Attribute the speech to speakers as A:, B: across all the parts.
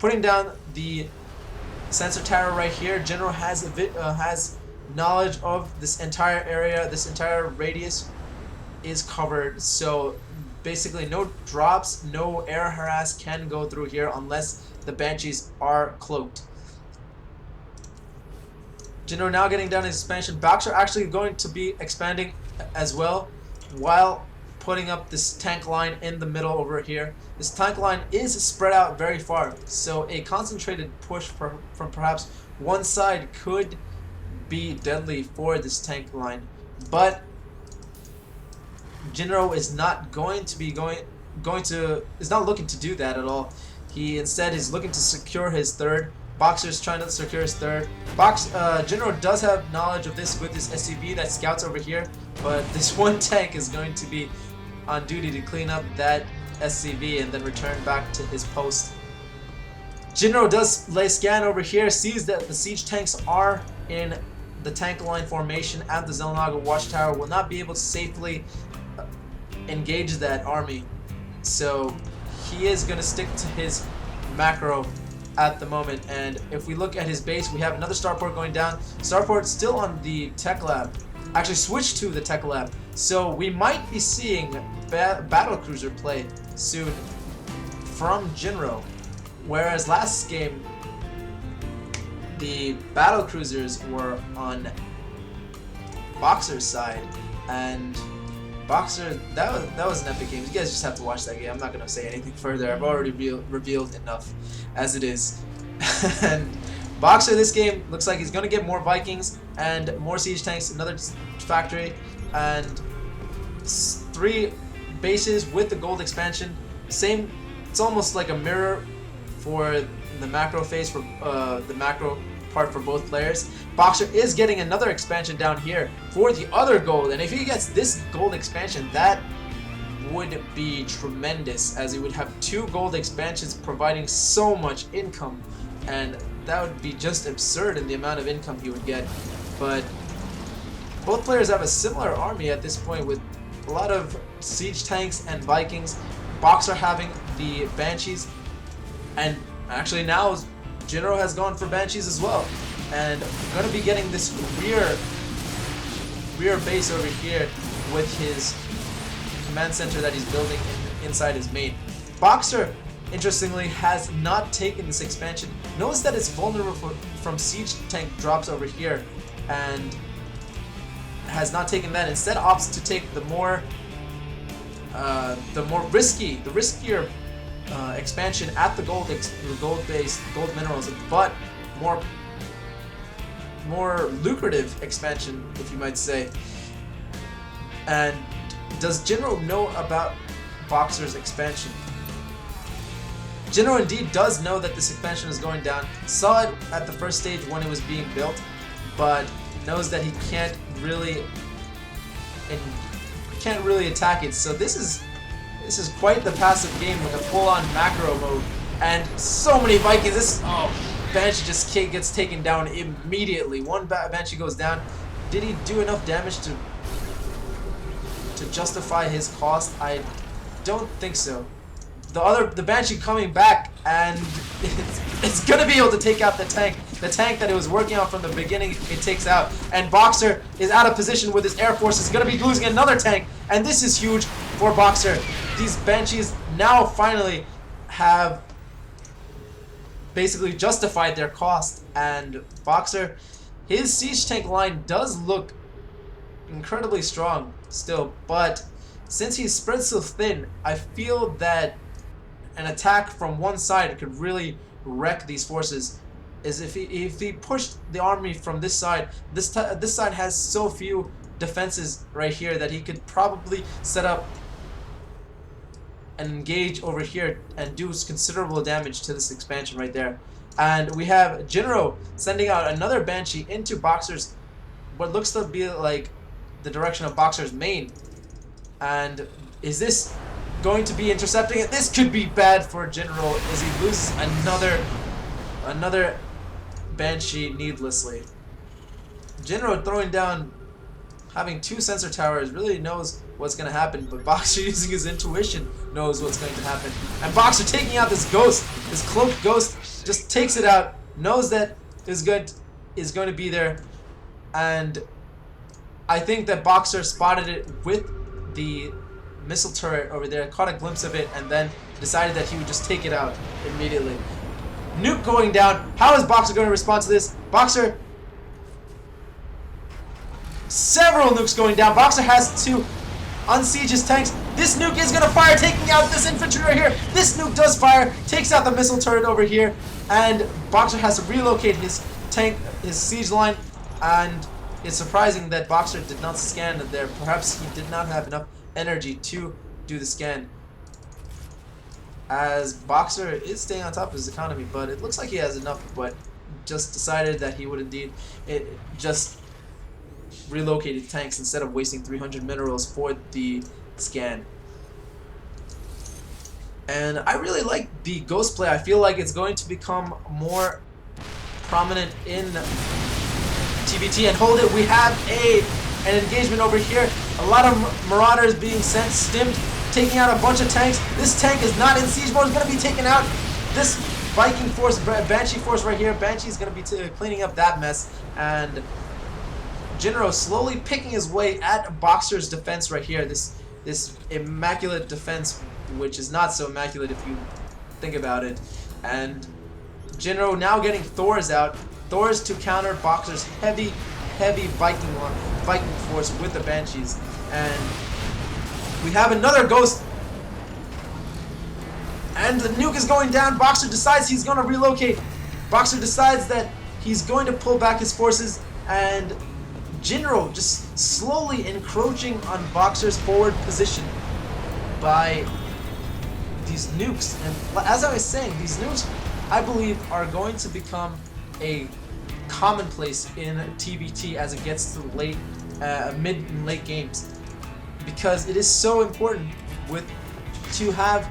A: putting down the sensor tower right here. Jinro has knowledge of this entire area. This entire radius is covered, so basically no drops, no air harass can go through here unless the Banshees are cloaked. Jinro now getting down his expansion. Boxer actually going to be expanding as well while putting up this tank line in the middle over here. This tank line is spread out very far, so a concentrated push from perhaps one side could be deadly for this tank line. But Jinro is not going to be is not looking to do that at all. He instead is looking to secure his third. Boxer's trying to secure his third. Jinro does have knowledge of this with his SCV that scouts over here, but this one tank is going to be on duty to clean up that SCV and then return back to his post. Jinro does lay scan over here, sees that the siege tanks are in the tank line formation at the Xel'Naga watchtower, will not be able to safely engage that army, so he is going to stick to his macro at the moment. And if we look at his base, we have another starport going down. Starport still on the tech lab, actually switched to the tech lab, so we might be seeing battle cruiser play soon from Jinro, whereas last game the battle cruisers were on Boxer's side, and Boxer, that was an epic game. You guys just have to watch that game. I'm not gonna say anything further. I've already revealed enough as it is. And Boxer this game looks like he's gonna get more Vikings and more siege tanks, another factory, and 3 bases with the gold expansion. Same, it's almost like a mirror for the macro phase, for the macro part for both players. Boxer is getting another expansion down here for the other gold, and if he gets this gold expansion, that would be tremendous, as he would have 2 gold expansions providing so much income, and that would be just absurd in the amount of income he would get. But both players have a similar army at this point with a lot of siege tanks and Vikings. Boxer having the Banshees, and actually now Jinro has gone for Banshees as well, and going to be getting this rear base over here with his command center that he's building inside his main. Boxer, interestingly, has not taken this expansion. Notice that it's vulnerable from siege tank drops over here, and has not taken that. Instead opts to take the riskier expansion at the gold minerals, but more lucrative expansion, if you might say. And does Jinro know about Boxer's expansion? Jinro indeed does know that this expansion is going down. Saw it at the first stage when it was being built, but knows that he can't really attack it. So this is quite the passive game with a full-on macro mode, and so many Vikings. Banshee just gets taken down immediately. One Banshee goes down. Did he do enough damage to justify his cost? I don't think so. The Banshee coming back, and it's gonna be able to take out the tank. The tank that it was working on from the beginning, it takes out. And Boxer is out of position with his air force. Is gonna be losing another tank, and this is huge for Boxer. These Banshees now finally have basically justified their cost, and Boxer, his siege tank line does look incredibly strong still, but since he's spread so thin, I feel that an attack from one side could really wreck these forces. Is if he pushed the army from this side, this side has so few defenses right here that he could probably set up and engage over here and do considerable damage to this expansion right there. And we have Jinro sending out another Banshee into Boxer's, what looks to be like the direction of Boxer's main. And is this going to be intercepting it? This could be bad for Jinro as he loses another Banshee needlessly. Jinro throwing down, having 2 sensor towers, really knows what's going to happen, but Boxer using his intuition knows what's going to happen. And Boxer taking out this ghost, this cloaked ghost, just takes it out, knows that is going to be there, and I think that Boxer spotted it with the missile turret over there, caught a glimpse of it, and then decided that he would just take it out immediately. Nuke going down. How is Boxer going to respond to this? Boxer, several nukes going down. Boxer has to unsiege his tanks. This nuke is going to fire, taking out this infantry right here. This nuke does fire, takes out the missile turret over here, and Boxer has to relocate his tank, his siege line, and it's surprising that Boxer did not scan there. Perhaps he did not have enough energy to do the scan, as Boxer is staying on top of his economy, but it looks like he has enough, but just decided that he would indeed just relocated tanks instead of wasting 300 minerals for the scan. And I really like the ghost play. I feel like it's going to become more prominent in TvT. And hold it, we have an engagement over here. A lot of marauders being sent, stimmed, taking out a bunch of tanks. This tank is not in siege mode, it's going to be taken out. This Viking force, Banshee force right here, Banshee is going to be cleaning up that mess. And Jinro slowly picking his way at Boxer's defense right here. This immaculate defense, which is not so immaculate if you think about it. And Jinro now getting Thors out. Thors to counter Boxer's heavy Viking force with the Banshees. And we have another ghost. And the nuke is going down. Boxer decides he's going to relocate. Boxer decides that he's going to pull back his forces, and Jinro just slowly encroaching on Boxer's forward position by these nukes. And as I was saying, these nukes, I believe, are going to become a commonplace in TvT as it gets to late, mid and late games, because it is so important to have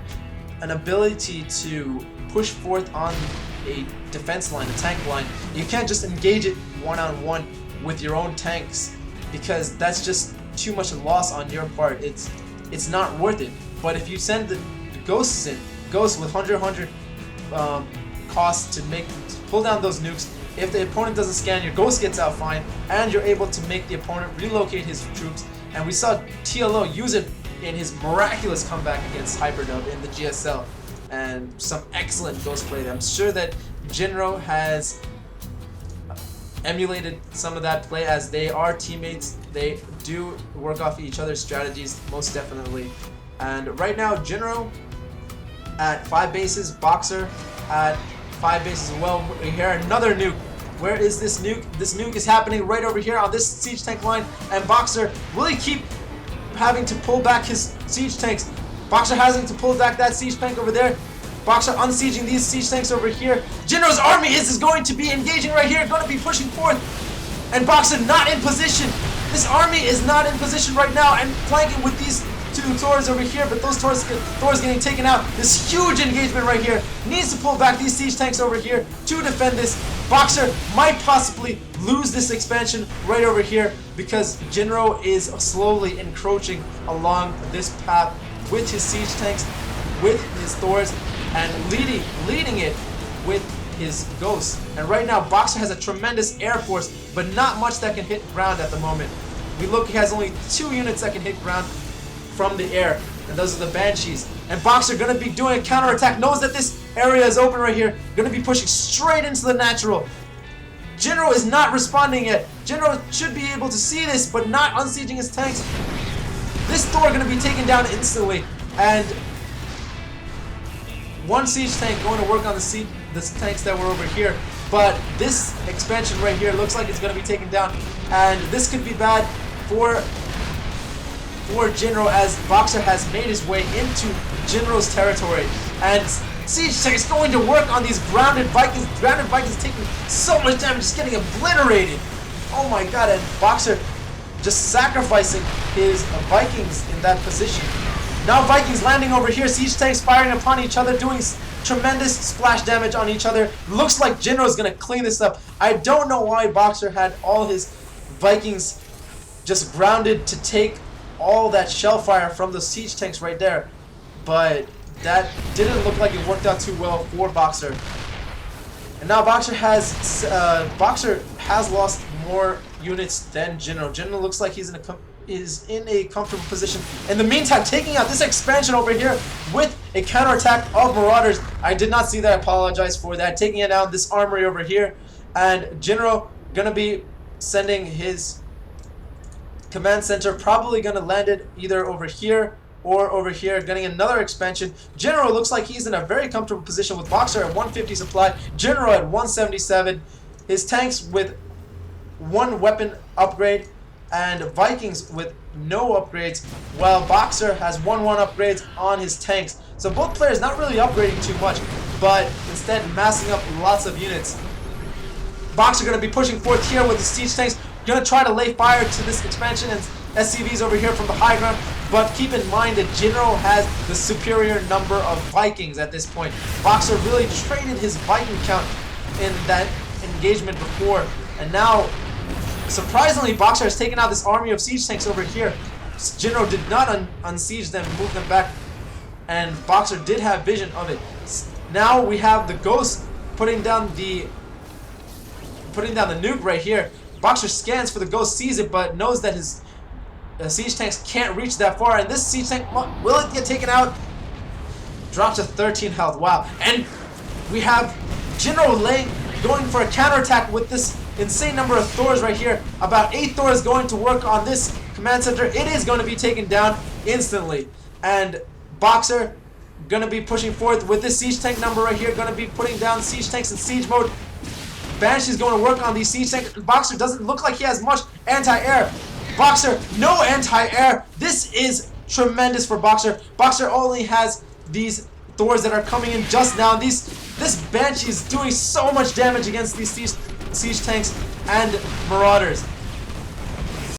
A: an ability to push forth on a defense line, a tank line. You can't just engage it one-on-one with your own tanks, because that's just too much loss on your part. It's not worth it. But if you send the ghosts in, ghosts with 100 costs to pull down those nukes, if the opponent doesn't scan, your ghost gets out fine, and you're able to make the opponent relocate his troops. And we saw TLO use it in his miraculous comeback against Hyperdub in the GSL, and some excellent ghost play. I'm sure that Jinro has emulated some of that play, as they are teammates. They do work off each other's strategies, most definitely. And right now, Jinro at 5 bases, Boxer at 5 bases as well. We hear another nuke. Where is this nuke? This nuke is happening right over here on this siege tank line, and Boxer will he keep having to pull back his siege tanks. Boxer having to pull back that siege tank over there. Boxer unsieging these siege tanks over here. Jinro's army is going to be engaging right here, going to be pushing forth. And Boxer not in position. This army is not in position right now, and flanking with these two Thors over here, but those Thors getting taken out. This huge engagement right here. Needs to pull back these siege tanks over here to defend this. Boxer might possibly lose this expansion right over here, because Jinro is slowly encroaching along this path with his siege tanks, with his Thors, and leading it with his ghosts. And right now, Boxer has a tremendous air force, but not much that can hit ground at the moment. We look, he has only 2 units that can hit ground from the air, and those are the Banshees. And Boxer gonna be doing a counterattack, knows that this area is open right here, gonna be pushing straight into the natural. Jinro is not responding yet. Jinro should be able to see this, but not unsieging his tanks. This Thor gonna be taken down instantly, and one siege tank going to work on the tanks that were over here. But this expansion right here looks like it's going to be taken down, and this could be bad for Jinro, as Boxer has made his way into Jinro's territory. And siege tanks going to work on these grounded Vikings. Grounded Vikings taking so much damage, just getting obliterated. Oh my god, and Boxer just sacrificing his Vikings in that position. Now Vikings landing over here, siege tanks firing upon each other, doing tremendous splash damage on each other. Looks like Jinro is going to clean this up. I don't know why Boxer had all his Vikings just grounded to take all that shell fire from the siege tanks right there, but that didn't look like it worked out too well for Boxer. And now Boxer has lost more units than Jinro. Jinro looks like he's in a comfortable position. In the meantime, taking out this expansion over here with a counterattack of Marauders. I did not see that. I apologize for that. Taking it down this armory over here, and Jinro gonna be sending his command center, probably gonna land it either over here or over here, getting another expansion. Jinro looks like he's in a very comfortable position with Boxer at 150 supply, Jinro at 177, his tanks with 1 weapon upgrade, and Vikings with no upgrades, while Boxer has 1 upgrades on his tanks. So both players not really upgrading too much, but instead massing up lots of units. Boxer going to be pushing forth here with the siege tanks, going to try to lay fire to this expansion and SCVs over here from the high ground, but keep in mind that Jinro has the superior number of Vikings at this point. Boxer really traded his Viking count in that engagement before, and now surprisingly Boxer has taken out this army of siege tanks over here. Jinro did not unsiege them, move them back, and Boxer did have vision of it. Now we have the Ghost putting down the nuke right here. Boxer scans for the Ghost, sees it, but knows that his siege tanks can't reach that far, and this siege tank, will it get taken out? Drops to 13 health, wow. And we have Jinro going for a counterattack with this insane number of Thors right here. About 8 Thors going to work on this command center. It is going to be taken down instantly, and Boxer going to be pushing forth with this siege tank number right here, going to be putting down siege tanks in siege mode. Banshee's going to work on these siege tanks. Boxer doesn't look like he has much anti-air. Boxer, no anti-air. This is tremendous for Boxer. Boxer only has these Thors that are coming in just now. This Banshee is doing so much damage against these siege tanks and Marauders.